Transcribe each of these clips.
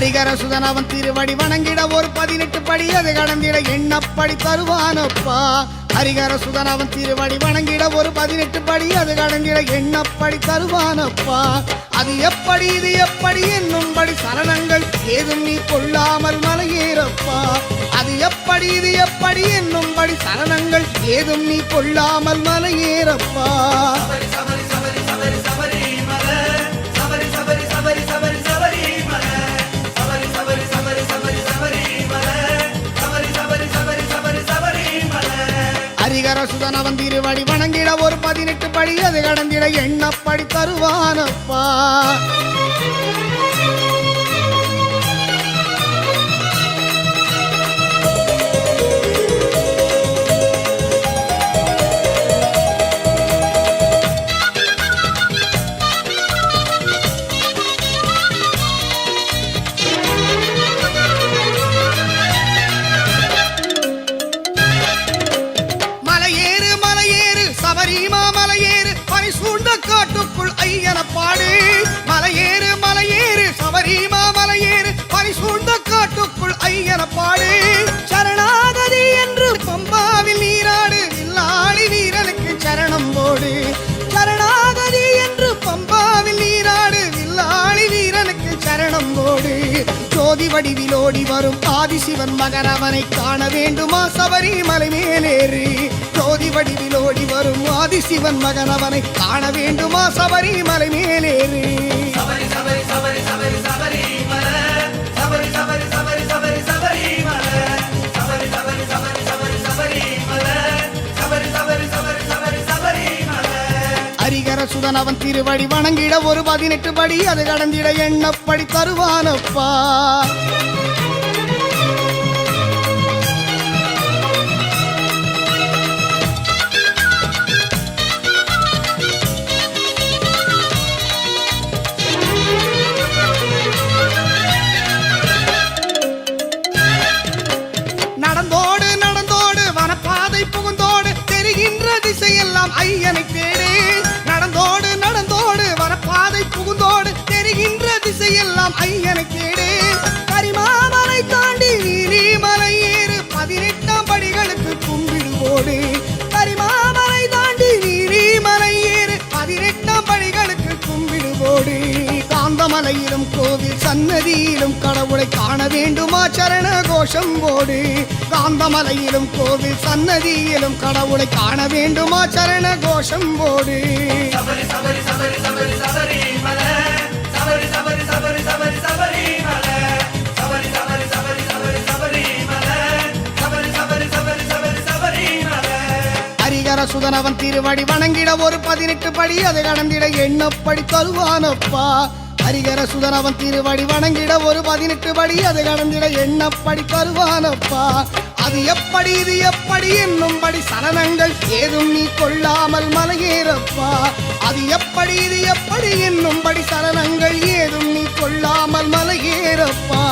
ஹரிகர சுதன் அவன் திருவடி வணங்கிட ஒரு 18 படி அது கடந்திட எண்ணப்படி தருவானப்பா. ஹரிகர சுதன் அவன் திருவடி வணங்கிட ஒரு 18 படி அது கடந்திட எண்ணப்படி தருவானப்பா. அது எப்படி இது எப்படி என்னும்படி சரணங்கள் ஏதும் நீ கொள்ளாமல் மலையேறப்பா. அது எப்படி இது எப்படி என்னும்படி சரணங்கள் ஏதும் நீ கொள்ளாமல் மலையேறப்பா. ஹரிகர சுதன் அவன் திருவடி வணங்கிட ஒரு 18 படி அது கடந்திட எண்ணப்படி தருவானப்பா. காட்டுக்குள் ஐயன பாடு மலையேறு மலையேறு சபரிமா மலையேறு பரிசூழ்ந்த காட்டுக்குள் ஐயன பாடு. சரணாகதி என்று பம்பாவில் நீராடு வில்லாளி வீரனுக்கு சரணம் போடு. சரணாகதி என்று பம்பாவில் நீராடு வில்லாளி வீரனுக்கு சரணம் போடு. ஜோதி வடிவிலோடி வரும் ஆதிசிவன் மகன் அவனை காண வேண்டுமா சபரிமலை மேலேறு. ஜோதி வடிவிலோடி வரும் ஆதிசிவன் மகன் அவனை காண வேண்டுமா சபரிமலை மேலேறு. ஹரிகர சுதன் அவன் திருவடி வணங்கிட ஒரு 18 படி அது கடந்திட எண்ணப்படி தருவானப்பா. நடந்தோடு நடந்தோடு வனப்பாதை புகுந்தோடு தெரிகின்ற திசையெல்லாம் ஐயனை தேடு. நடந்தோடு நடந்தோடு வனப்பாதை புகுந்தோடு தெரிகின்ற திசையெல்லாம் ஐயனை தேடு. கரிமாமலை தாண்டி நீலிமலை ஏறு 18ஆம் படிகளுக்கு கும்பிடுவோடு. கரிமாமலை தாண்டி நீலிமலை ஏறு 18ஆம் படிகளுக்கு கும்பிடுவோடு. காந்தமலையிலும் கோவில் சன்னதியிலும் கடவுளை காண வேண்டுமா சரண கோஷம் போடு. காந்தமலையிலும் கோவில் சன்னதியிலும் கடவுளை காண வேண்டுமா சரண கோஷம் போடு. ஹரிகர சுதன் அவன் திருவடி வணங்கிட ஒரு 18 படி அது கடந்திட எண்ணப்படி தருவானப்பா. ஹரிகர சுதன் அவன் திருவடி வணங்கிட ஒரு 18 படி அது கடந்திட எண்ணப்படி தருவானப்பா. அது எப்படி இது எப்படி என்னும்படி சரணங்கள் ஏதும் நீ கொள்ளாமல் மலையேறப்பா. அது எப்படி இது எப்படி என்னும்படி சரணங்கள் ஏதும் நீ கொள்ளாமல் மலையேறப்பா.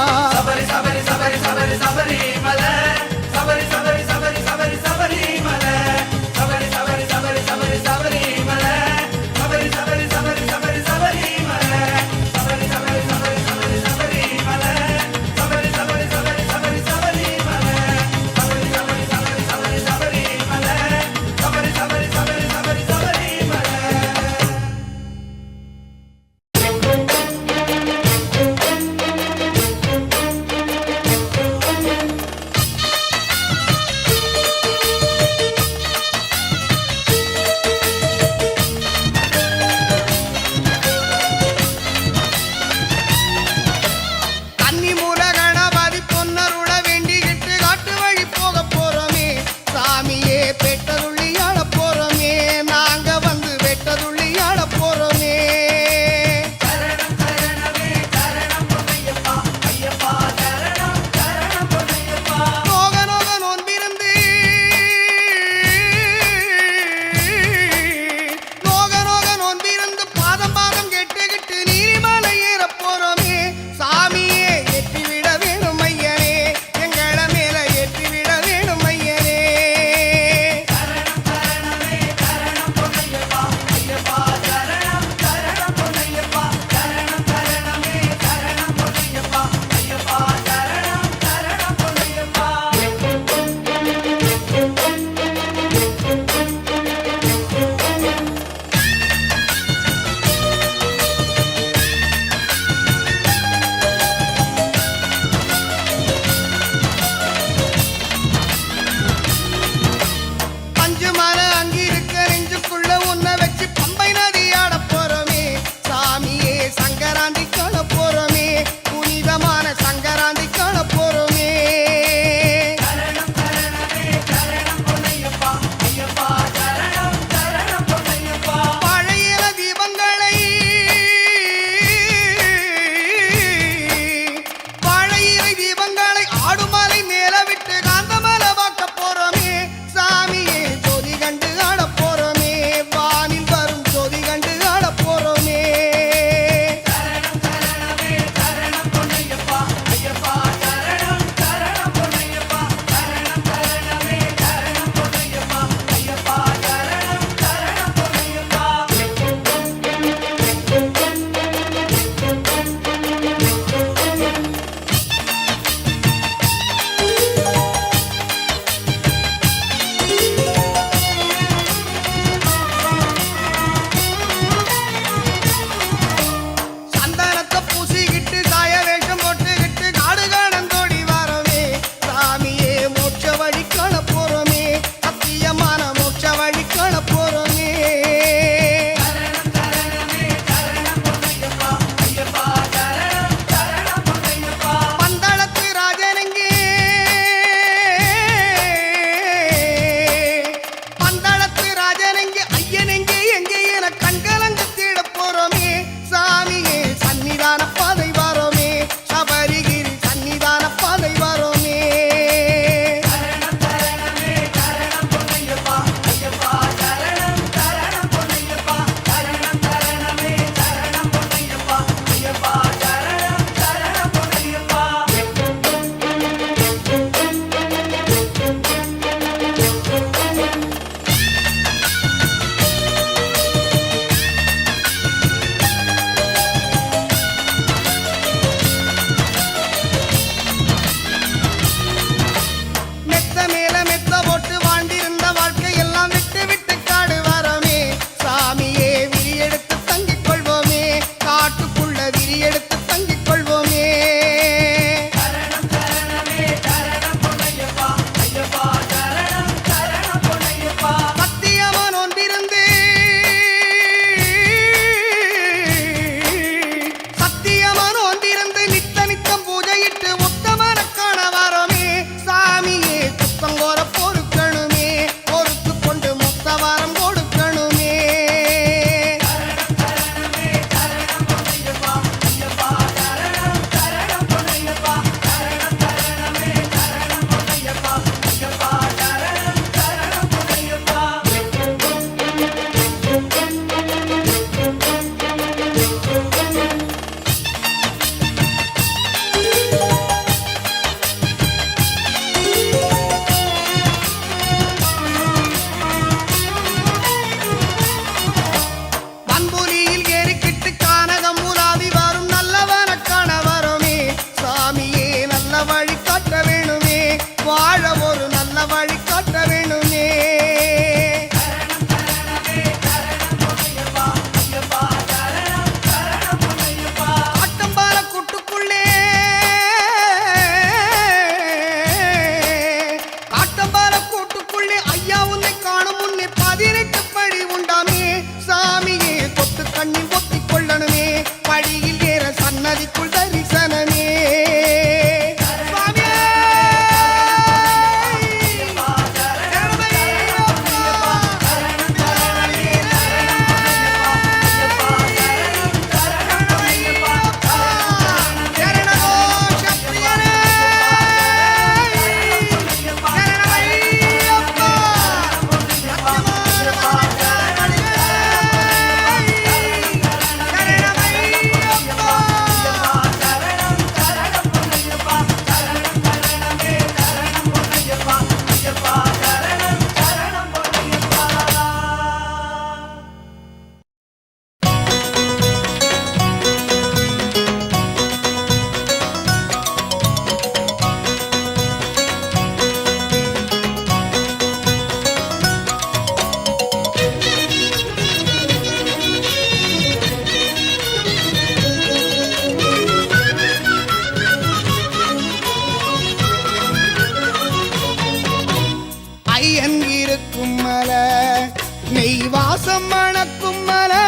மலை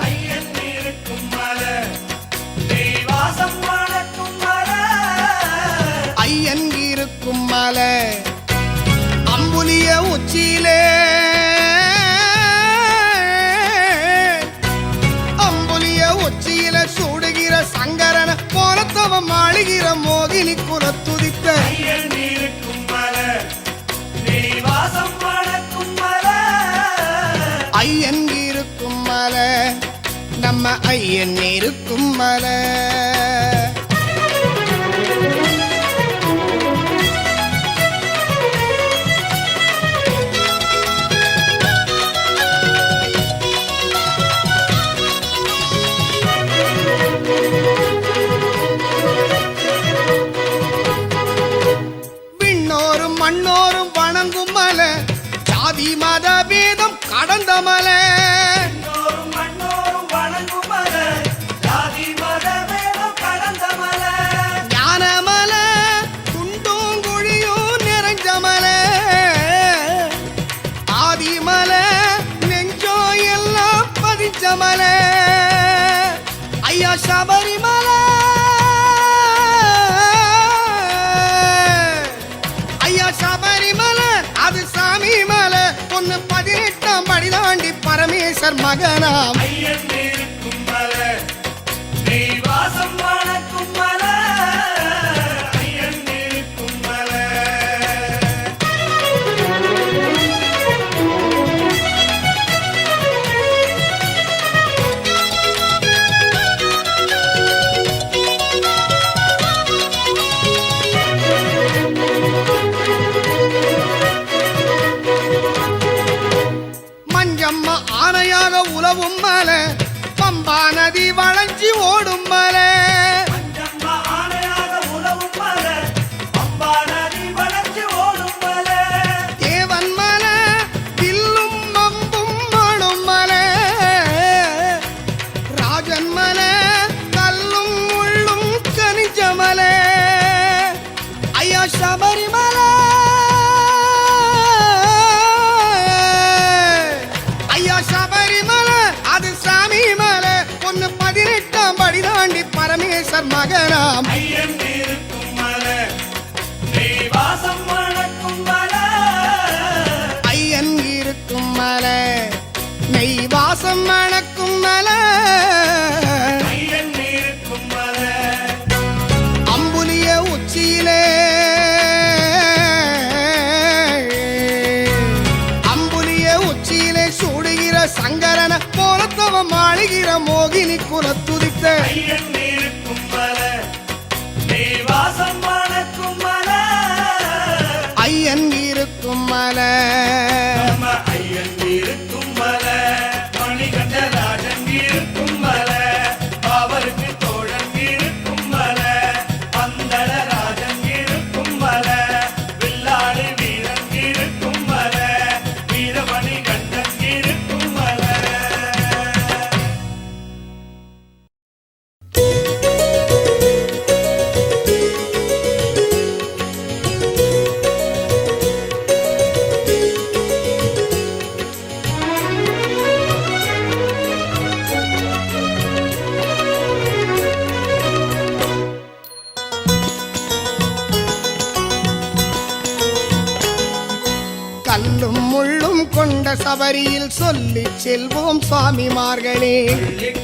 ஐயன் இருக்கும் மலை வாசம் மணக்கும் மலை ஐயன் இருக்கும் மலை அம்புலிய உச்சியிலே அம்புலிய உச்சியில சூடுகிற சங்கரன போலத்தவம் ஆளுகிற மோகினி குலத்துதித்த ஐயன் இருக்கும் மலை வாசம் மணக்கும் மலை ஐயன் இருக்கும் மலை நம்ம ஐயன் இருக்கும் மலை விண்ணோரும் மண்ணோரும் வணங்கும் மலை ஜாதி மத பேதம் கடந்த மலை இன்னொரும் மண்ணோரும் வணங்கும் மலை ஜாதி மத வேதம் கடந்த மலை ஞானமலை குண்டும் குழியும் நிறைஞ்ச மலை ஆதிமலை நெஞ்சோ எல்லாம் பதிஞ்ச மலை ஐயா சபரிமலை ஐயா சபரிமலை அது சாமி மலை ஒன்னு 18ஆம் படி தாண்டி பரமேஸ்வர் மகனாம் ஐயன் இருக்கும் மலை வாசம் மணக்கும் மலை ஐயன் இருக்கும் மலை மஞ்சம்மா ஆனையாக உலவும் மலை பம்பா நதி வளைஞ்சி ஓடும் மலை பஞ்சம்மா ஆணையாக உலவும் மலை பம்பா நதி வளைஞ்சு ஓடும் மலை தேவன் மலை வில்லும் அம்பும் ஆடும் மலை ராஜன் மலை கல்லும் முள்ளும் கனிஞ்ச மலை ஐயா சபரிமலை ஐயா சபரிமலை அது சாமி மலை ஒன்னு 18ஆம் படி தாண்டி பரமேஸ்வர் மகனாம் ஐயன் இருக்கும் மலை வாசம் மணக்கும் மலை ஐயன் இருக்கும் மலை நெய் வாசம் மணக்கும் மலை ஐயன் இருக்கும் மலை அம்புலிய உச்சியிலே அம்புலிய உச்சியிலே சூடுகிற சங்கரன போலத்தவம் ஆளுகிற மோகினி குலத்துதித்த ஐயன் இருக்கும் மலை வாசம் மணக்கும் மலை ஐயன் இருக்கும் மலை நம்ம ஐயன் இருக்கும் மலை மணிகண்டராஜன் இருக்கும் மலை அவருக்கு தோழன் இருக்கும் மலை பந்தள ராஜன் இருக்கும் மலை வில்லாளி வீரன் இருக்கும் மலை வீரமணி கண்டன் இருக்கும் மலை கல்லும் முள்ளும் கொண்ட சபரியில் சொல்லி செல்வோம் சுவாமிமார்களே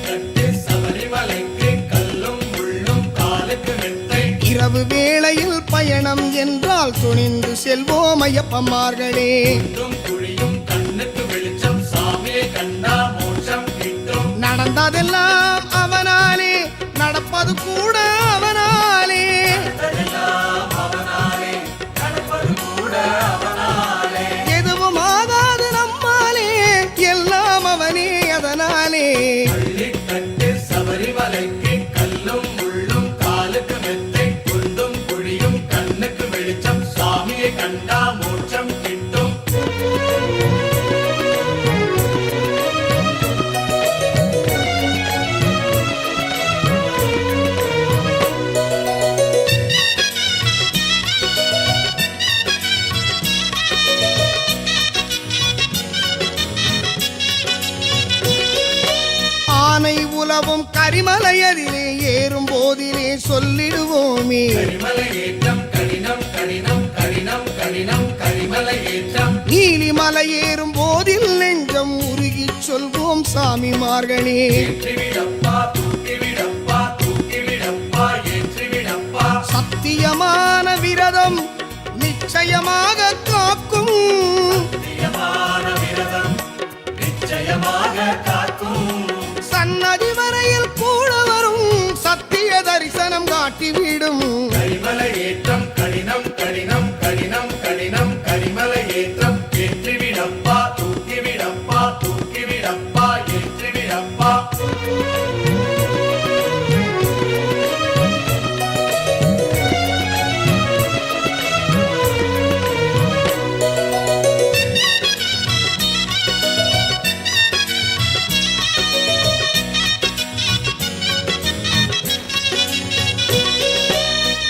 கட்டு சபரிமலைக்கு கல்லும் முள்ளும் காலுக்கு மெத்தை இரவு வேளையில் பயணம் என்றால் துணிந்து செல்வோம் ஐயப்பமார்களே குண்டும் குழியும் கண்ணுக்கு வெளிச்சம் சாமியை கண்டா மோட்சம் கிட்டும் நடந்ததெல்லாம் அவனாலே நடப்பது கூட அவனாலே அதெல்லாம் அவனாலே நடப்பது கூட அவனாலே எதுவும் ஆகாது நம்மாலே எல்லாம் அவனே அதனாலே கட்டு சபரிமலைக்கு கல்லும் முள்ளும் காலுக்கு மெத்தை குண்டும் குழியும் கண்ணுக்கு வெளிச்சம் சாமியை கண்டா மோட்சம் கிட்டும் உலவும் கரிமலையதிலே ஏறும் போதிலே சொல்லிடுவோமே. கரிமலை ஏற்றம் கடினம் கடினம் கடினம் கடினம் கரிமலை ஏற்றம். நீலிமலை ஏறும் போதில் நெஞ்சம் உருகி சொல்வோம் சாமிமார்களே. ஏற்றிவிடப்பா தூக்கிவிடப்பா தூக்கிவிடப்பா ஏற்றிவிடப்பா. சத்தியமான விரதம் நிச்சயமாக காக்கும். சத்தியமான விரதம் நிச்சயமாக காக்கும். சன்னதி வரையில் கூட வரும் சத்திய தரிசனம் காட்டிவிடும். கரிமலை ஏற்றம் கடினம் கடினம் கடினம் கடினம் கரிமலை ஏற்றம். ஏற்றிவிடப்பா தூக்கிவிடப்பா தூக்கிவிடப்பா ஏற்றிவிடப்பா.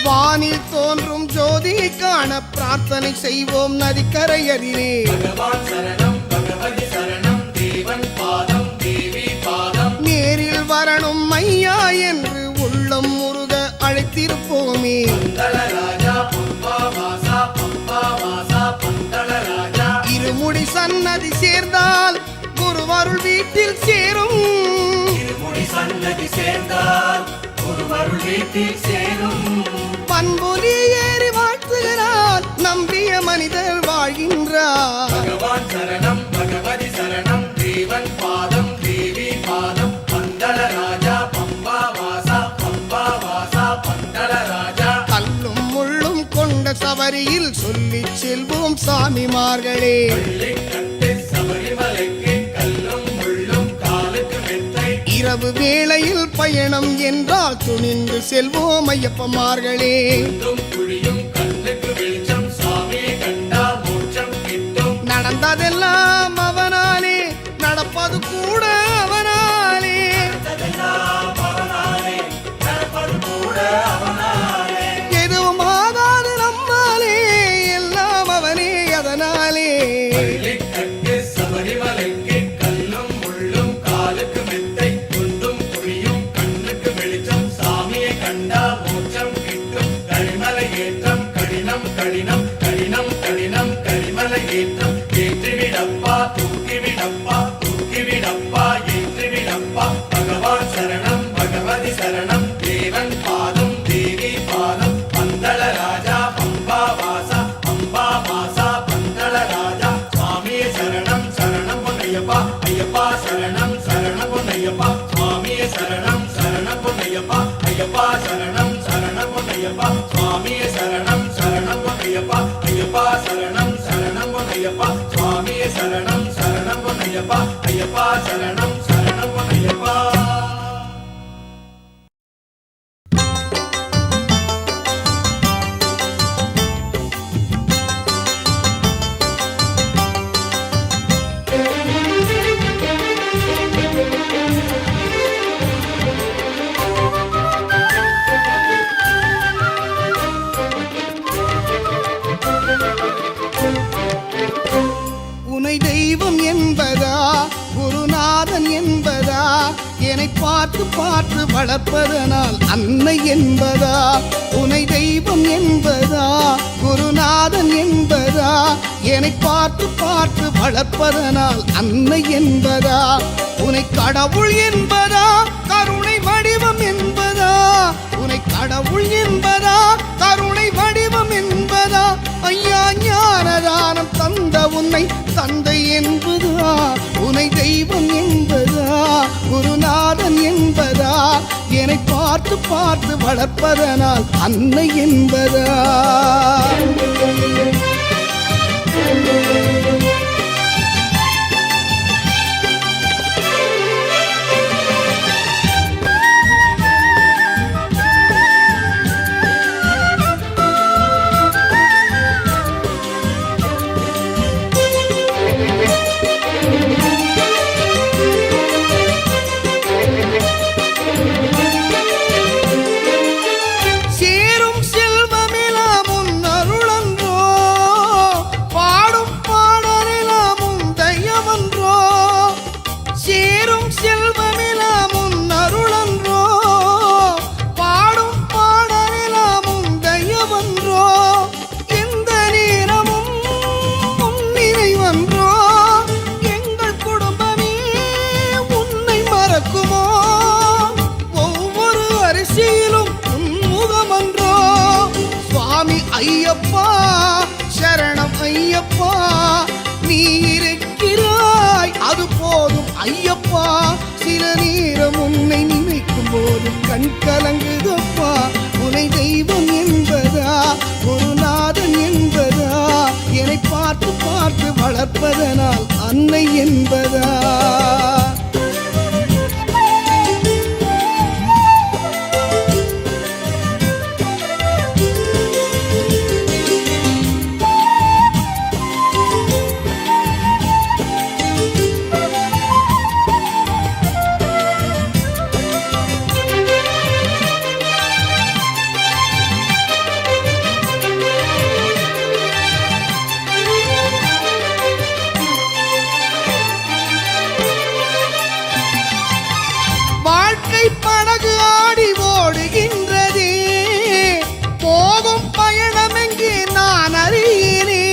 வானில் தோன்றும் ஜோதி காண பிரார்த்தனை செய்வோம் நதிக்கரையதிலே. பகவான் சரணம் பகவதி சரணம் தேவன் பாதம் தேவி பாதம். நேரில் வரணும் ஐயா என்று உள்ளம் முருக அழைத்திருப்போமே. பந்தள ராஜா பம்பா வாசா பம்பா வாசா பந்தள ராஜா. இருமுடி சன்னதி சேர்ந்தால் குருவருள் வீட்டில் சேரும். இருமுடி சன்னதி சேர்ந்தால் ஒருவருள் வீட்டில் சேரும். பண்பொலி ஏறி வாழ்த்துகிறார் நம்பிய மனிதர் வாழ்கின்றார். பகவான் சரணம் பகவதி சரணம் தேவன் பாதம் தேவி பாதம். பந்தள ராஜா பம்பா வாசா பம்பா வாசா பந்தள ராஜா. கல்லும் முள்ளும் கொண்ட சபரியில் சொல்லி செல்வோம் சாமிமார்களே. கட்டு சபரிமலைக்கு கல்லும் முள்ளும் காலுக்கு மெத்தை. இரவு வேளையில் பயணம் என்றால் துணிந்து செல்வோம் ஐயப்பமார்களே. குண்டும் குழியும் கண்ணுக்கு வெளிச்சம் சாமியை கண்டா மோட்சம் கிட்டும். நடந்ததெல்லாம் அவனாலே நடப்பது கூட அவனாலே. அதெல்லாம் அவனாலே நடப்பது கூட அவனாலே. எதுவும் ஆகாது நம்மாலே எல்லாம் அவனே அதனாலே. கட்டு சபரிமலைக்கு கல்லும் முள்ளும் காலுக்கு மெத்தை. குண்டும் குழியும் கண்ணுக்கு வெளிச்சம் சாமியை கண்டா மோட்சம் கிட்டும். கரிமலை ஏற்றம் கடினம் கடினம் கடினம் கடினம் கரிமலை ஏற்றம். ஏற்றிவிடப்பா தூக்கிவிடப்பா தூக்கிவிடப்பா ஏற்றிவிடப்பா. பகவான் சரணம் பகவதி சரணம் தேவன் பாதம் தேவி பாதம். பந்தள ராஜா பம்பா வாசா பம்பா வாசா பந்தள ராஜா. சுவாமியே சரணம் சரணம் பொன்னையப்பா ஐயப்பா சரணம் சரணம் பொன்னையப்பா. சுவாமியே சரணம் சரணம் பொன்னையப்பா ஐயப்பா சரணம் சரணம் பொன்னையப்பா. சுவாமியே சரணம் சரணம் பொன்னையப்பா ஐயப்பா சரணம் சரணம் பொன்னையப்பா. சுவாமியே சரணம் சரணம் பொன்னையப்பா ஐயப்பா சரணம் சரணம் பொன்னையப்பா. உனை தெய்வம் என்பதா குருநாதன் என்பதா என்னை பார்த்து பார்த்து வளர்ப்பதனால் அன்னை என்பதா. உனை தெய்வம் என்பதா குருநாதன் என்பதா என்னை பார்த்து பார்த்து வளர்ப்பதனால் அன்னை என்பதா. உனை கடவுள் என்பதா கருணை வடிவம் என்பதா. உனை கடவுள் என்பதா கருணை வடிவம் என்பதா. ஐயா ஞானதானம் தந்த உன்னை தந்தை என்பதா. உனை தெய்வம் என்பதா குருநாதன் என்பதா என்னை பார்த்து பார்த்து வளர்ப்பதனால் அன்னை என்பதா. சேரும் செல்வமெல்லாம் உன் அருளன்றோ. பாடும் பாடலே ஐயப்பா சில நேரம் உன்னை நினைக்கும் போது கண் கலங்குதப்பா உனை தெய்வம் என்பதா குருநாதன் என்பதா என்னை பார்த்து பார்த்து வளர்ப்பதனால் அன்னை என்பதா படகு ஆடி ஓடுகின்றதே போகும் பயணம் எங்கே நான் அறியேனே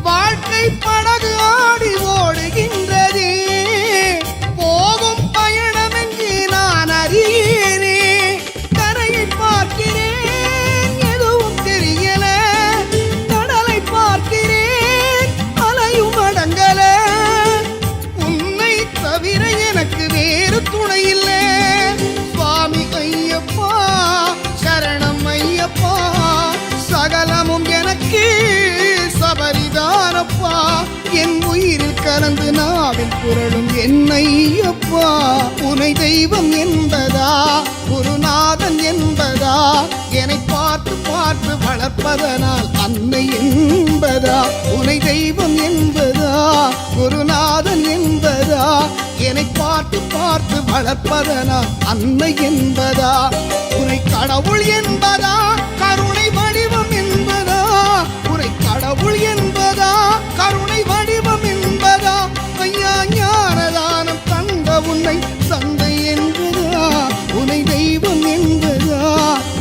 வாழ்க்கை படகு ஆடி ஓடுகின்றதே போகும் பயணம் எங்கே நான் அறியேனே கரையை பார்க்கிறேன் எதுவும் தெரியல கடலை பார்க்கிறேன் அலையும் அடங்கல உன்னை தவிர எனக்கு வேறு துணை இல்லை சகலமும் எனக்கு சபரிதானப்பா என் உயிரில் கலந்து நாவில் புரளும் என்னையப்பா உனை தெய்வம் என்பதா குருநாதன் என்பதா என்னை பார்த்து பார்த்து வளர்ப்பதனால் அன்னை என்பதா உனை தெய்வம் என்பதா குருநாதன் என்பதா என்னை பார்த்து பார்த்து வளர்ப்பதனால் அன்னை என்பதா உனை கடவுள் என்பதா கருணை வடிவம் என்பதா உனை கடவுள் என்பதா கருணை வடிவம் என்பதா ஐயா ஞானதானம் தந்த உன்னை சந்தை என்பதா உனை தெய்வம் என்பதா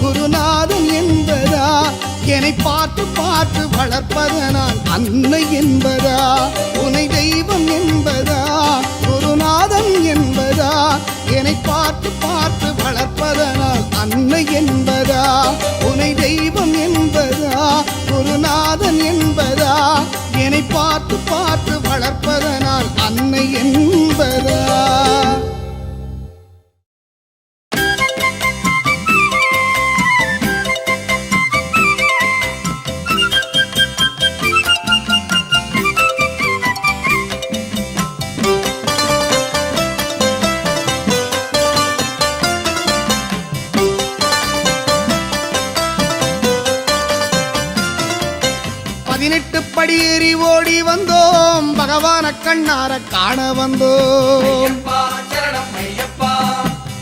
குருநாதன் என்பதா என்னை பார்த்து பார்த்து வளர்ப்பதனால் அன்னை என்பதா உனை தெய்வம் என்பதா குருநாதன் என்பதா என்னை பார்த்து பார்த்து வளர்ப்பதனால் அன்னை என்பதா உனை தெய்வம் என்பதா குருநாதன் என்பதா என்னை பார்த்து பார்த்து வளர்ப்பதனால் அன்னை என்பதா படியேறி ஓடி வந்தோம் பகவான கண்ணார காண வந்தோம்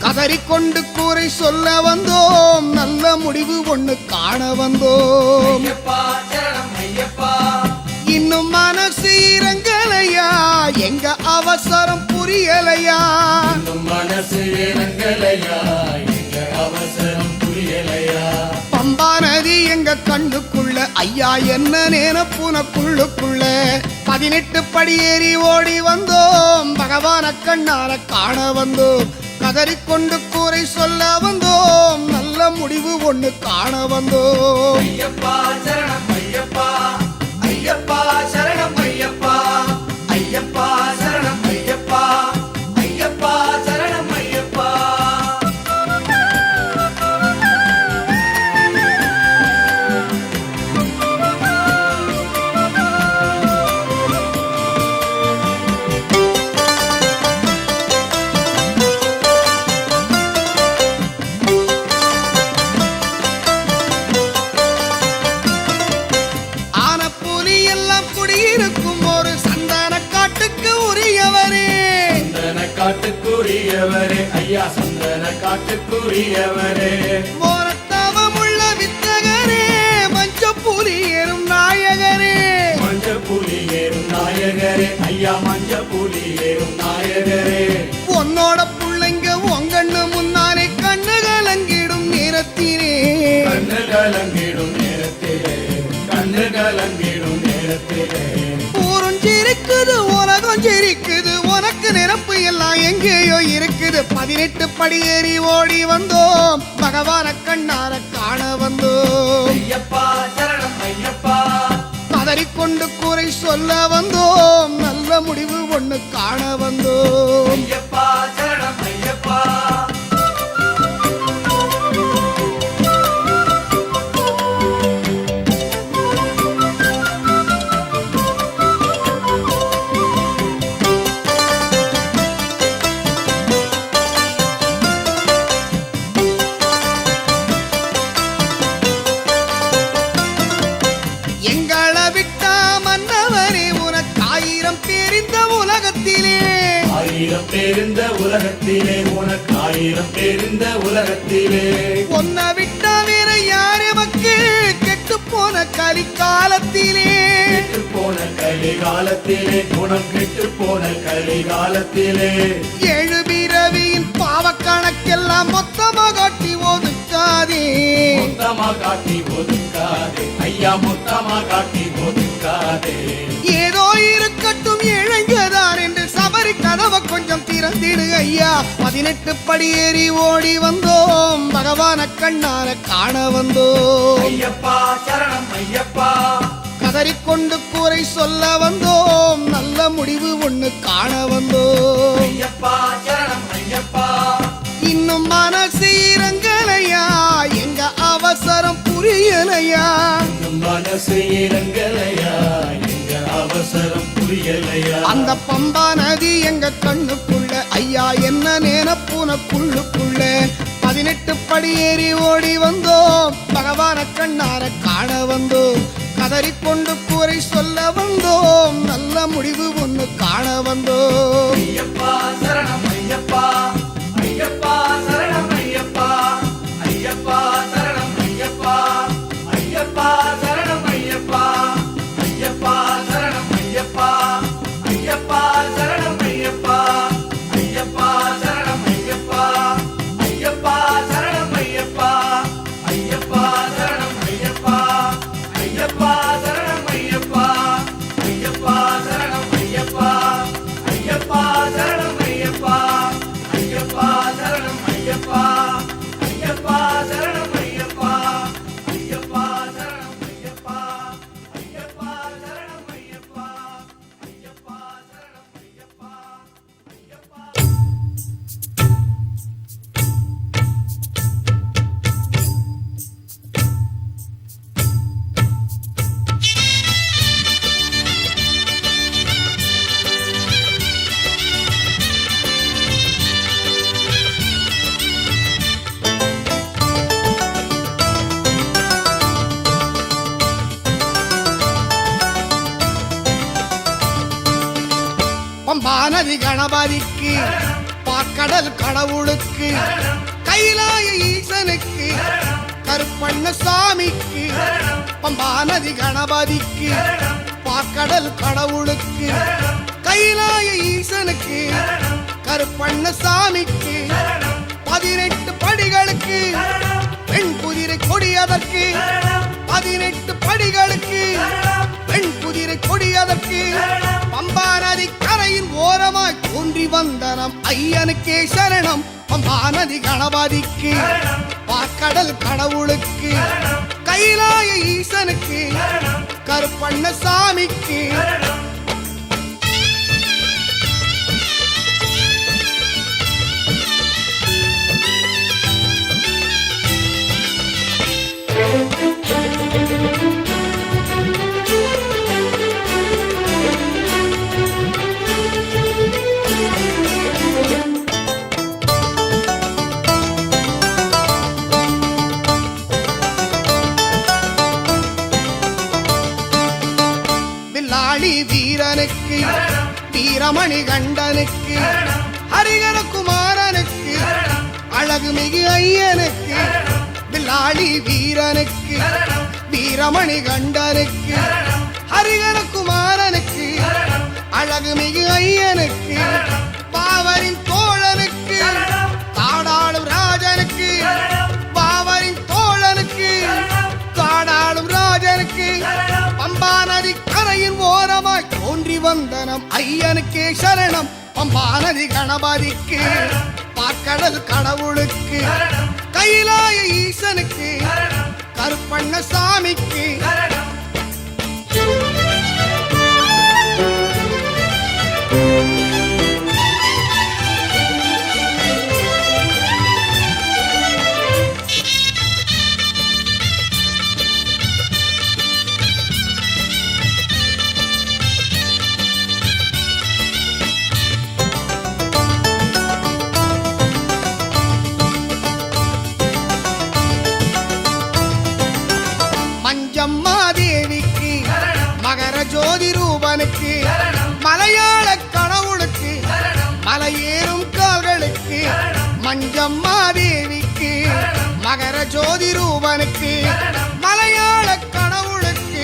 கதறிக்கொண்டு கூரை சொல்ல வந்தோம் நல்ல முடிவு ஒண்ணு காண வந்தோம் இன்னும் மனசு இறங்கலையா எங்க அவசரம் புரியலையா மனசு இறங்கலையா எங்க அவசரம் புரியலையா பம்பா நதி எங்க கண்ணுக்குள்ள ஐயா என்ன நேனப்புனக்குள்ளுக்குள்ள 18 படியேறி ஓடி வந்தோம் பகவான கண்ணார காண வந்தோம் கதறிக்கொண்டு கூரை சொல்ல வந்தோம் நல்ல முடிவு ஒண்ணு காண வந்தோம் ஐயப்பா சரணம் ஐயப்பா ஐயப்பா சரணம் ஐயப்பா ஐயப்பா சரணம் ஐயப்பா ஐயப்பா சரணம் ஐயப்பா காட்டுக்குரியவரே ஐயா சந்தன காட்டுக்குரியவரே மோரத்தவமுள்ள வித்தகரே மஞ்சப்புலி ஏறும் நாயகரே மஞ்சப்புலி ஏறும் நாயகரே ஐயா மஞ்சப்புலி ஏறும் நாயகரே உன்னோட புள்ளைங்க உங்கண்ணு முன்னாலே கண்ணு கலங்கிடும் நேரத்திலே கண்ணு கலங்கிடும் நேரத்திலே கண்ணு கலங்கிடும் நேரத்திலே ஊரும் சிரிக்குது உலகம் சிரிக்குது உனக்கு நிரப்பு எல்லாம் எங்கேயோ இருக்குது 18 படியேறி ஓடி வந்தோம் பகவான கண்ணார காண வந்தோம் ஐயப்பா சரணம் ஐயப்பா கதறிக்கொண்டு கூரை சொல்ல வந்தோம், நல்ல முடிவு ஒண்ணு காண வந்தோம். ஐயப்பா சரணம் ஐயப்பா, எங்களை விட்டா மன்னவரே உனக்கு 1000 பேர் இந்த உலகத்திலே, 1000 பேர் இந்த உலகத்திலே, உனக்கு 1000 பேர் இந்த உலகத்திலே. உன்னை விட்டா வேற யார் எமக்கு கெட்டு போன கலிக்காலத்திலே, கெட்டு போன கலிகாலத்திலே, குணம் கெட்டு போன கலிகாலத்திலே. 7 பிறவியின் பாவக்கணக்கெல்லாம் மொத்தமா காட்டி ஒதுக்காதே, மொத்தமா காட்டி ஒதுக்காதே ஐயா, மொத்தமா காட்டி ஒதுக்காதே. ஏதோ இருக்கட்டும் இளைஞதான் என்று சபரி கதவை கொஞ்சம் திறந்திடு ஐயா. 18 படி ஏறி ஓடி வந்தோம், பகவான கண்ணால காண வந்தோம். ஐயப்பா சரணம் ஐயப்பா, கதறிக்கொண்டு கூரை சொல்ல வந்தோம், நல்ல முடிவு ஒண்ணு காண வந்தோம். ஐயப்பா சரணம் ஐயப்பா, இன்னும் மனசு இறங்கலையா, எங்க அவசரம் புரியலையா, நம் மனசு இறங்கலையா, எங்க அவசரம் புரியலையா. அந்த பம்பா நதி எங்க கண்ணுக்குள்ள ஐயா, என்ன நேனப்புனக்குள்ளுக்குள்ள 18 படி ஏறி ஓடி வந்தோம், பகவான கண்ணார காண வந்தோம். கதறிக்கொண்டு கூரை சொல்ல வந்தோம், நல்ல முடிவு ஒண்ணு காண வந்தோம். ஐயப்பா சரணம் ஐயப்பா, ஐயப்பா சரணம் ஐயப்பா, ஐயப்பா சரணம் ஐயப்பா, ஐயப்பா சரணம் ஐயப்பா, ஐயப்பா சரணம் ஐயப்பா, ஐயப்பா சரணம் ஐயப்பா, ஐயப்பா சரணம் ஐயப்பா, ஐயப்பா சரணம் ஐயப்பா, ஐயப்பா சரணம் ஐயப்பா, ஐயப்பா சரணம் ஐயப்பா, ஐயப்பா சரணம் ஐயப்பா, ஐயப்பா சரணம் ஐயப்பா, ஐயப்பா சரணம் ஐயப்பா, ஐயப்பா சரணம் ஐயப்பா, ஐயப்பா சரணம் ஐயப்பா, ஐயப்பா சரணம் ஐயப்பா, ஐயப்பா சரணம் ஐயப்பா, ஐயப்பா. பம்பா நதி கணபதிக்கு, பாக்கடல் கடவுளுக்கு, கைலாய ஈசனுக்கு, கருப்பண்ண சாமிக்கு. பம்பா நதி கணபதிக்கு, பாக்கடல் கடவுளுக்கு, கைலாய ஈசனுக்கு, கருப்பண்ண சாமிக்கு. 18 படிகளுக்கு பெண் குதிரை கொடியதற்கு, 18 படிகளுக்கு பெண் குதிரை கொடியதற்கு. பம்பா நதி கரையின் ஓரமாய் தோன்றி வந்த நம் ஐயனுக்கே சரணம். பம்பா நதி கணபதிக்கு, பாக்கடல் கடவுளுக்கு, கைலாய ஈசனுக்கு, கருப்பண்ண சாமிக்கு. வில்லாளி வீரனுக்கு, வீரமணி கண்டனுக்கு, ஹரிகர குமாரனுக்கு, அழகுமிகு ஐயனுக்கு. வில்லாளி வீரனுக்கு, வீரமணி கண்டனுக்கு, ஹரிகர குமாரனுக்கு, அழகுமிகு ஐயனுக்கு. பாவரின் தோழனுக்கு, காடாளும் ராஜனுக்கு, பாவரின் தோழனுக்கு, காடாளும் ராஜனுக்கு. பம்பா நதி கரையின் ஓரமாய் தோன்றி வந்த நம் ஐயனுக்கே சரணம். பம்பா நதி கணபதிக்கு, பாக்கடல் கடவுளுக்கு, கைலாய ஈசனுக்கு, கருப்பண்ண சாமிக்கு. மஞ்சம்மா தேவிக்கு மகர ஜோதி ரூபனுக்கு மலையாள கடவுளுக்கு மலையேறும் கால்களுக்கு மஞ்சம்மா தேவிக்கு மகர ஜோதி ரூபனுக்கு மலையாள கடவுளுக்கு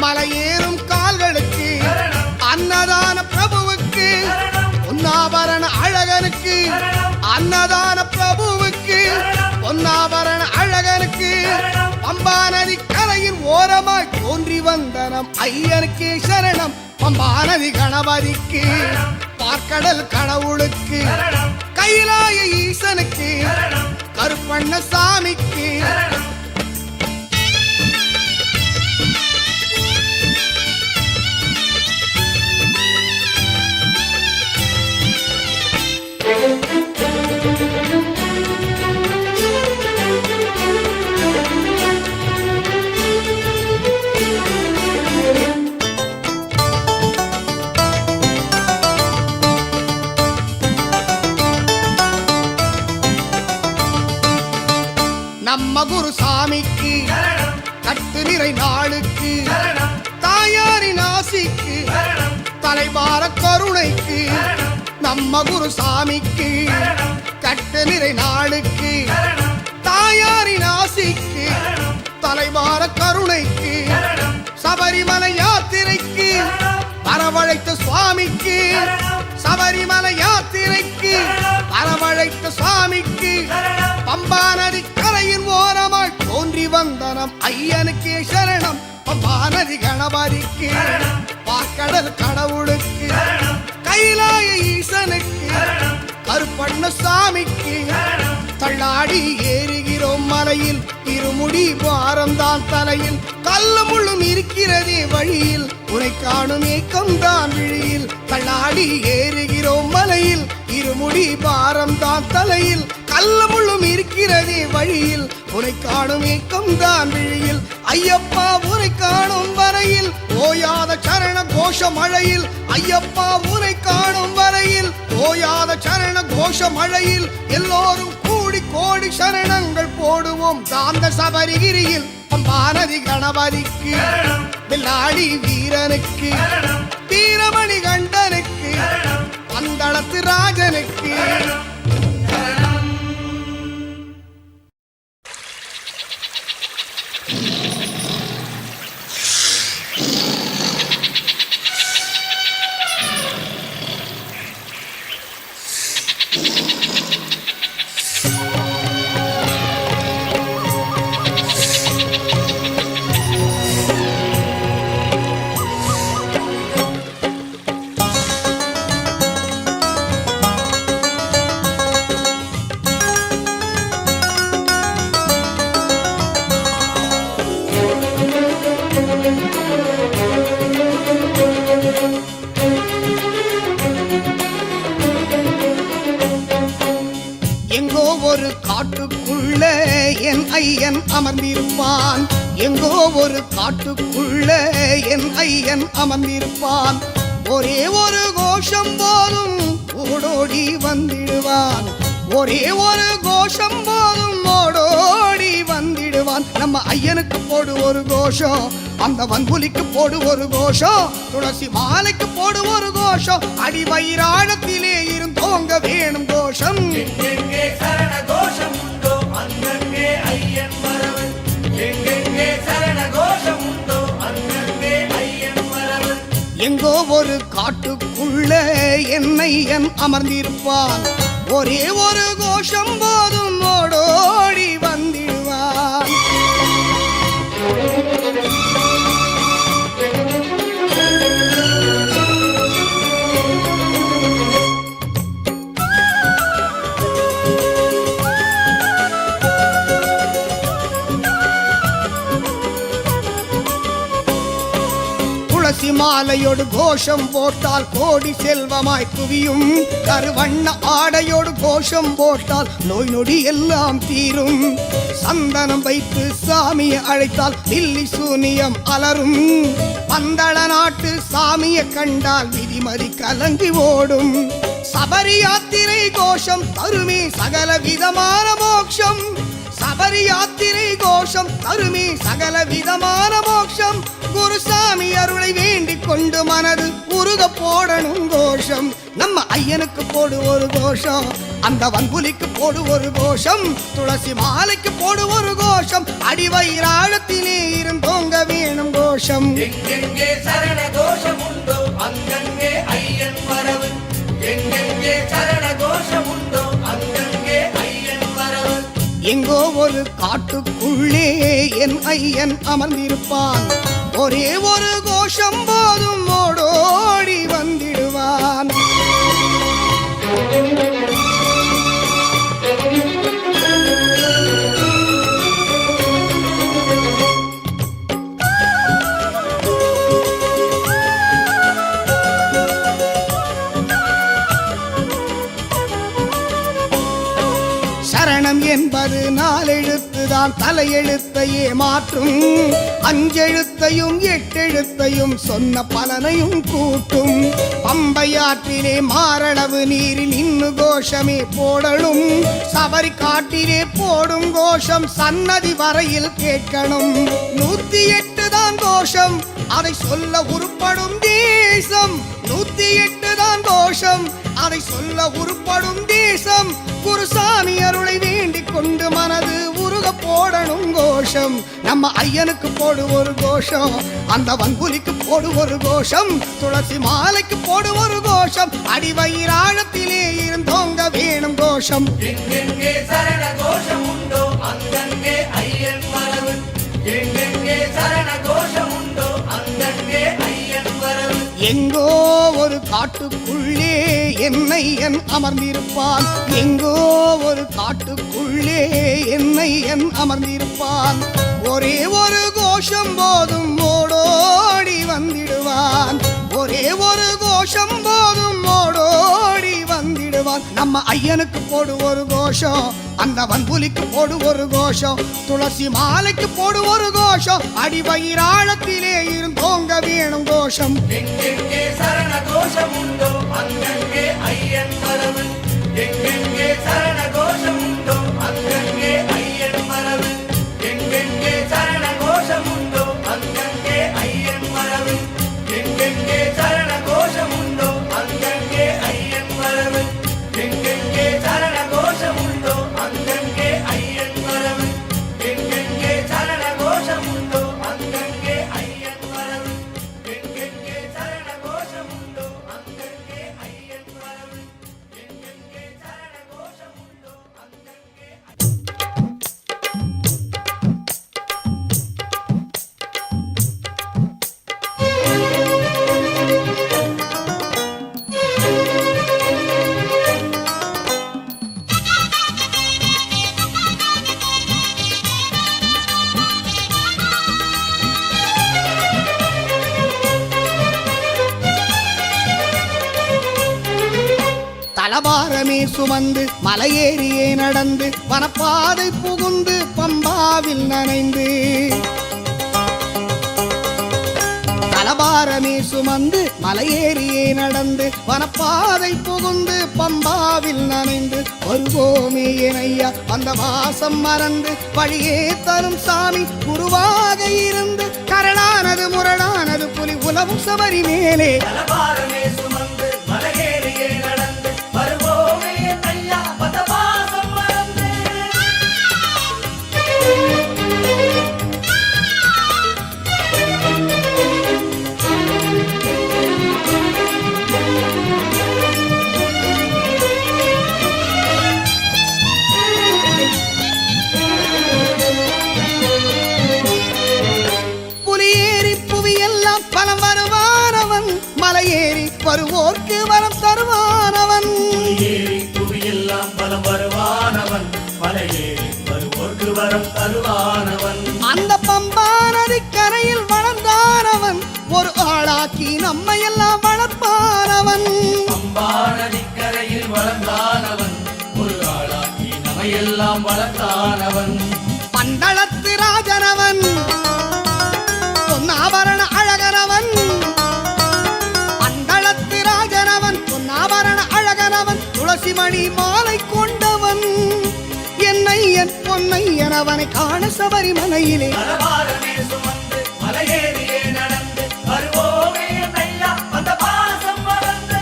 மலையேறும் கால்களுக்கு அன்னதான பிரபுவுக்கு பொன்னாபரண அழகனுக்கு அன்னதான பிரபுவுக்கு பொன்னாபரண அழகனுக்கு பம்பா நதி கரையின் ஓரமாய் தோன்றி வந்தனம் ஐயனுக்கே சரணம் பம்பா நதி கணபதிக்கு பார்க்கடல் கடவுளுக்கு கைலாய ஈசனுக்கு கருப்பண்ண சாமிக்கு நம்ம குரு சாமிக்கு கட்டு நிறை நாளுக்கு தாயாரின் ஆசிக்கு தலைவார கருணைக்கு நம்ம குரு சாமிக்கு கட்டு நிறை நாளுக்கு தாயாரின் ஆசிக்கு தலைவார கருணைக்கு சபரிமலை யாத்திரைக்கு வரவழைத்த சுவாமிக்கு சபரிமலை யாத்திரைக்கு வரவழைத்த சுவாமிக்கு பம்பா நதி கரையின் ஓரமாய் தோன்றி வந்தனம் ஐயனுக்கே சரணம் பம்பா நதி கணபதிக்கு பார்க்கடல் கடவுளுக்கு கைலாய ஈசனுக்கு கருப்பண்ண சாமிக்கு தள்ளாடி ஏறுகிறோம் மலையில் இருமுடி பாரம்தான் தலையில் கல்ல முள்ளும் இருக்கிறதே வழியில் உனை காணும் ஏக்கம்தான் விழியில் தள்ளாடி ஏறுகிறோம் மலையில் இருமுடி பாரம்தான் தலையில் கல்ல முள்ளும் இருக்கிறதே வழியில் உனை காணும் ஏக்கம்தான் விழியில் ஐயப்பா உனை காணும் வரையில் ஓயாத சரண கோஷ மழையில் ஐயப்பா உனை காணும் வரையில் ஓயாத சரண கோஷ மழையில் எல்லோரும் கூடி கோடி சரணங்கள் போடுவோம் சாந்த சபரிகிரியில் பம்பாநதி கணபதிக்கு வில்லாடி வீரனுக்கு வீரமணி கண்டனுக்கு பந்தளத்து ராஜனுக்கு எங்கோ ஒரு காட்டுக்குள்ள என் ஐயன் அமர்ந்திருப்பான் எங்கோ ஒரு காட்டுக்குள்ள என் ஐயன் அமர்ந்திருப்பான் ஒரே ஒரு கோஷம் போதும் ஓடோடி வந்திடுவான் ஒரே ஒரு கோஷம் போதும் ஓடோடி வந்திடுவான் நம்ம ஐயனுக்கு போடு ஒரு கோஷம் அந்த வன்புலிக்கு போடு ஒரு கோஷம் துளசி மாலைக்கு போடு ஒரு கோஷம் அடி வயிறாழத்திலே இருந்தோங்க வேணும் கோஷம் எங்கெங்கே சரண கோஷம் உண்டோ அங்கங்கே ஐயன் வரவு எங்கெங்கே சரண கோஷம் உண்டோ அங்கங்கே ஐயன் வரவு எங்கோ ஒரு காட்டுக்குள்ள என்னையன் அமர்ந்திருப்பான் ஒரே ஒரு கோஷம் போதும் ஓடோடி வந்திடுவான் துளசி மாலை மாலையோடு கோஷம் போட்டால் கோடி செல்வமாய் குவியும். கருவண்ண ஆடையோடு கோஷம் போட்டால் நோய் நொடி எல்லாம் தீரும். சந்தனம் வைத்து சாமியை அழைத்தால் தில்லி சூனியம் அலரும். பந்தள நாட்டு சாமியை கண்டால் விதிமதி கலங்கி ஓடும். சபரி யாத்திரை கோஷம் தருமே சகல விதமான மோட்சம். சபரி யாத்திரை கோஷம் தருமே சகல விதமான மோட்சம். குருசாமி அருளை வேண்டிக் கொண்டு மனது உருக போடணும் கோஷம். நம்ம ஐயனுக்கு போடு ஒரு கோஷம், அந்த வன்புலிக்கு போடு ஒரு கோஷம், துளசி மாலைக்கு போடு ஒரு கோஷம், அடிவயிறாழத்திலே இருந்தோங்க வேணும் கோஷம். எங்கெங்கே சரண கோஷம் உண்டோ அங்கங்கே ஐயன் வரவு. எங்கெங்கே சரண கோஷம் உண்டோ அங்கங்கே ஐயன் வரவு. எங்கோ ஒரு காட்டுக்குள்ளே என் ஐயன் அமர்ந்திருப்பான். ஒரே ஒரு கோஷம் போதும் ஓடோடி வந்திடுவான். சரணம் என்பது நாலெழுத்துதான் தலையெழுத்தையே மாற்றும். அஞ்செழுத்தையும் எட்டெழுத்தையும் சொன்ன பலனையும் கூட்டும். பம்பையாற்றிலே மாரளவு நீரில் இன்னு கோஷமே போடணும். சபரி காட்டிலே போடும் கோஷம் சன்னதி வரையில் கேட்கணும். 108 தான் கோஷம், அதை சொல்ல உருப்படும் தேசம். 108 தான் கோஷம், அதை சொல்ல உருப்படும் தேசம். குருசாமி அருளை வேண்டிக் கொண்டு மனது உருக போடணும் கோஷம். நம்ம ஐயனுக்கு போடு ஒரு கோஷம், அந்த வன்புலிக்கு போடு ஒரு கோஷம், துளசி மாலைக்கு போடு ஒரு கோஷம், அடிவயிறாழத்திலே இருந்தோங்க வேணும் கோஷம். எங்கெங்கே சரண கோஷம் உண்டோ அங்கங்கே ஐயன் வரவு. எங்கெங்கே சரண கோஷம் உண்டோ அங்கங்கே ஐயன் வரவு. எங்கோ ஒரு காட்டுக்குள்ளே என்னை என் அமர்ந்திருப்பான். எங்கோ ஒரு காட்டுக்குள்ளே என்னை என் அமர்ந்திருப்பான். ஒரே ஒரு கோஷம் போதும் ஓடோடி வந்திடுவான். ஒரே ஒரு கோஷம் போதும் ஓடோடி வந்திடுவான். நம்ம ஐயனுக்கு போடு ஒரு கோஷம், அந்த வன்புலிக்கு போடு ஒரு கோஷம், துளசி மாலைக்கு போடு ஒரு கோஷம், அடிவயிறாழத்திலே இருந்தோங்க வேணும் கோஷம். எங்கெங்கே சரண கோஷம் உண்டோ அங்கங்கே ஐயன் வரவு. எங்கெங்கே சரண கோஷம் உண்டோ அங்கங்கே ஐயன் வரவு. எங்கெங்கே சரண கோஷம் உண்டோ அங்கங்கே ஐயன் வரவு. எங்கெங்கே சரண கோஷம் உண்டோ அங்கங்கே ஐயன் வரவு. எங்கெங்கே சரண கோஷம் உண்டோ அங்கங்கே ஐயன் வரவு. எங்கெங்கே சரண கோஷம் உண்டோ அங்கங்கே ஐயன் வரவு. எங்கெங்கே சரண கோஷம் உண்டோ அங்கங்கே ஐயன் வரவு. எங்கெங்கே சரண கோஷம் உண்டோ அங்கங்கே தலபாரமே சுமந்து மலையேறியே நடந்து வனப்பாதை புகுந்து பம்பாவில் நனைந்து. தலபாரமே சுமந்து மலையேறியே நடந்து வனப்பாதை புகுந்து பம்பாவில் நனைந்து. வருவோமே எனையா அந்த வாசம் மறந்து வழியே தரும் சாமி குருவாக இருந்து. கரடானது முரடானது புலி உலவும் சபரி மேலே. தலபாரமே சுமந்து மலையேறியே நடந்து வருவோமே ஐயா வந்த வாசம் மறந்து. புலியேறி புவியெல்லாம் பலம் வருவானவன் மலையேறி வருவோம் எல்லாம் வளர்த்தானவன் பந்தளத்து ராஜனவன் பொன்னாபரண அழகனவன் பந்தளத்து ராஜனவன் பொன்னாபரண அழகனவன் துளசிமணி மாலை கொண்டவன் என்னை என் பொன்னையன் அவனை காண சபரிமலையிலே மலபாரமே சுமந்து மலையேறியே நடந்து வருவோமே ஐயா அந்த பாசம் மறந்து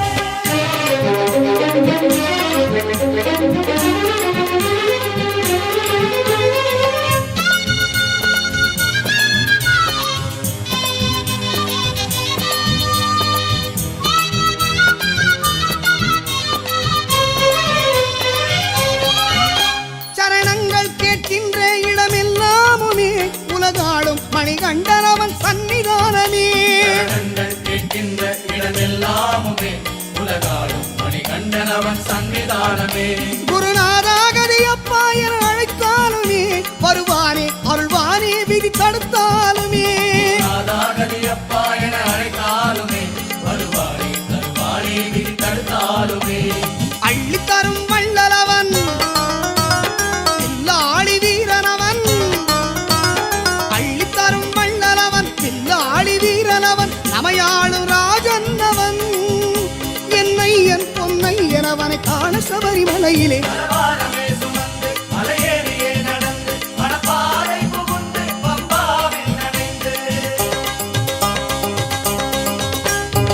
சரணங்கள் கேட்கின்ற இடமெல்லாமுமே உலகாடும் மணிகண்டனவன் சன்னிதானமே சரணங்கள் கேட்கின்ற இடமெல்லாமுமே உலகாடும் மணிகண்டனவன் சன்னிதானமே குருநாதாகதியப்பா என அழைத்தாலுமே வருவானே அருள்வானே விதி தடுத்தாலுமே நாதாகதியப்பா என அழைத்தாலுமே வருவானே தருவானே விதி தடுத்தாலுமே அள்ளித்தரும் வள்ளலவன் பில்லாளி வீரனவன் அள்ளித்தரும் வள்ளலவன் பில்லாளி வீரனவன் நமையாளும் ராஜன்னவன் என்னை என் பொன்னை எனவனை காண சபரிமலையிலே மலபாரமே சுமந்து மலையேறியே நடந்து மணப்பாறை புகுந்து பம்பாவில் நனைந்து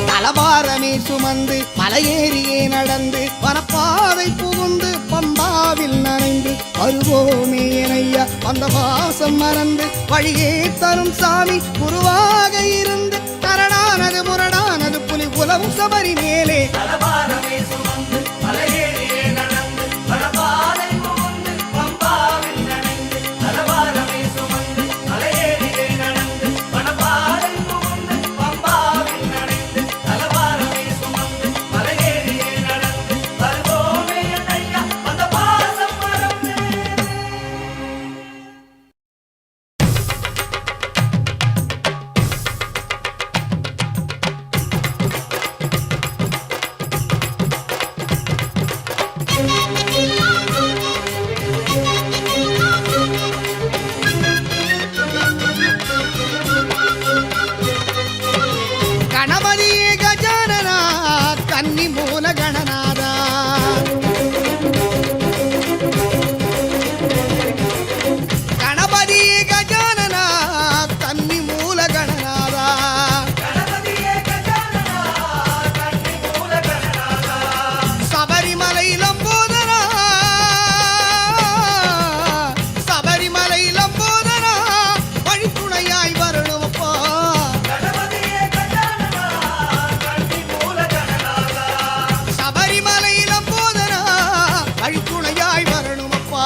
தலபாரமே சுமந்து மலையேறியே நடந்து வனப்பாதை புகுந்து பம்பாவில் நனைந்து வருவோமே எனையா அந்த வாசம் மறந்து வழியே தரும் சாமி குருவாக இருந்து கரடானது முரடானது புலி உலவும் சபரி மேலே மலபாரமே சுமந்து மலையேறியே நடந்து மணப்பாறை புகுந்து பம்பாவில் நனைந்து மலபாரமே சுமந்து மலையேறியே நடந்து மணப்பாறை புகுந்து பம்பாவில் நனைந்து மலபாரமே சுமந்து மலையேறியே நடந்து வருவோமே ஐயா அந்த பாசம் மறந்து கணபதியே கஜானனா கன்னி மூல கணநாதா கணபதியே கஜானனா கன்னி மூல கணநாதா கணபதியே கஜானனா கன்னி மூல கணநாதா சபரிமலை லம்போதரா சபரிமலை லம்போதரா வழித்துணையாய் வரணுமப்பா கணபதியே கஜானனா கன்னி மூல கணநாதா சபரிமலை லம்போதரா வழித்துணையாய் வரணுமப்பா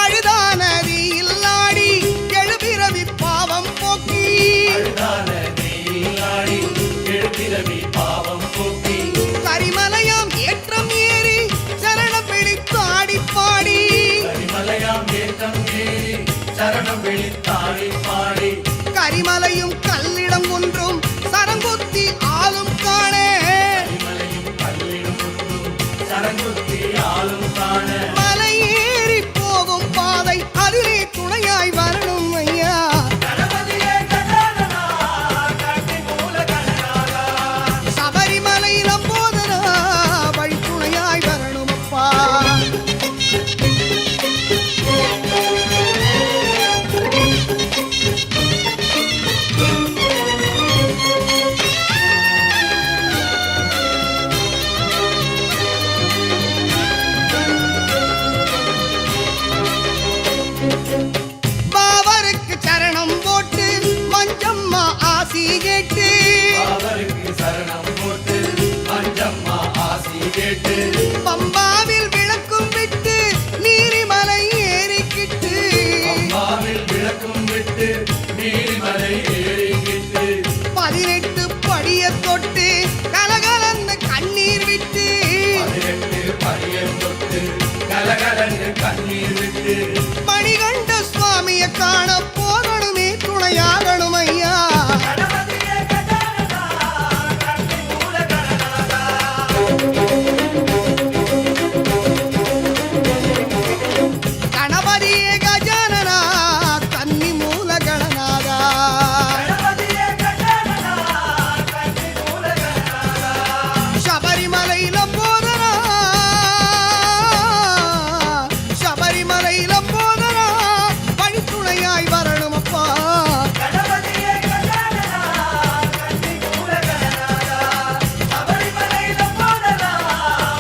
அழுதானதி இல்லாடி எழுபிறவி பாவம் போக்கி அழுதான நீலாடி எழுப்பிரவி பாவம் போக்கி கரிமலையாம் ஏற்றம் ஏறி சரணம் பிடித்து ஆடி பாடி கரிமலையாம் ஏற்றம் ஏறி சரணம் விழித்தாடி பாடி கரிமலையும் கல்லிடம் ஒன்றும் சரங்குத்தி ஆளும் காணே கரிமலையும் கல்லிடும் ஒன்றும் சரங்குத்தி ஆளும் காண மலை ஏறி போகும் பாதை அதிலே துணையாய் வரணும் ஐயா கணபதியே கஜானனா கன்னி மூல கணநாதா சபரிமலை லம்போதரா கண்ணில் கண்ணீர் விட்டு மணிகண்ட சுவாமியை காண போகணுமே துணையாகணும் ஐயா. கணபதியே கஜானனா கண்ணி மூல கணநாதா கணபதியே கஜானனா கன்னி மூல கணநாதா. கணபதியே கஜானனா கண்ணி மூல கணநாதா சபரிமலையில போதனா சபரிமலையில போதனா வழித்துணையாய் வரணும் அப்பா. கணபதியே கஜானனா கண்ணி மூல கணநாதா சபரிமலையில போதனா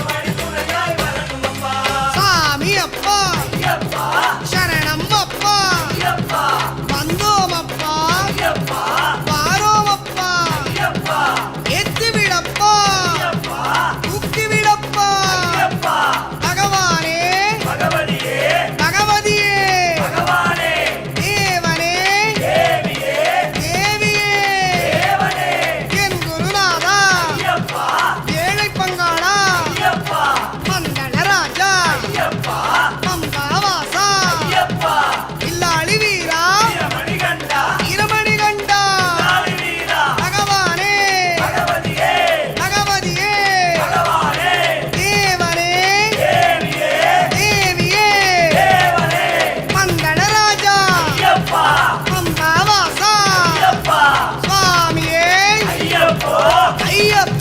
வழித்துணையாய் வரணும் அப்பா. சாமி அப்பா ஐயப்பா சரணம் அப்பா ஐயப்பா வந்தோம் அப்பா ஐயப்பா வாரோம் அப்பா ஐயப்பா எத்தி விடப்பா ஐயப்பா தூக்கி விடப்பா. ஐயப்பா பகவானே பகவதியே பகவதியே பகவானே தேவனே தேவியே தேவியே தேவனே என் குருநாதா ஐயப்பா ஏழை பங்காளா ஐயப்பா மந்தள ராஜா ஐயப்பா பம்பாவாசா ஐயப்பா இல்லாளி வீரா வீரமணிகண்டா இரமணி கண்டா காளி வீரா பகவானே பகவதியே பகவதியே பகவானே தேவனே தேவியே தேவியே தேவனே மந்தள ராஜா ஐயப்பா பம்பாவாசா ஐயப்பா சுவாமியே ஐயப்போ ஐயப்பா.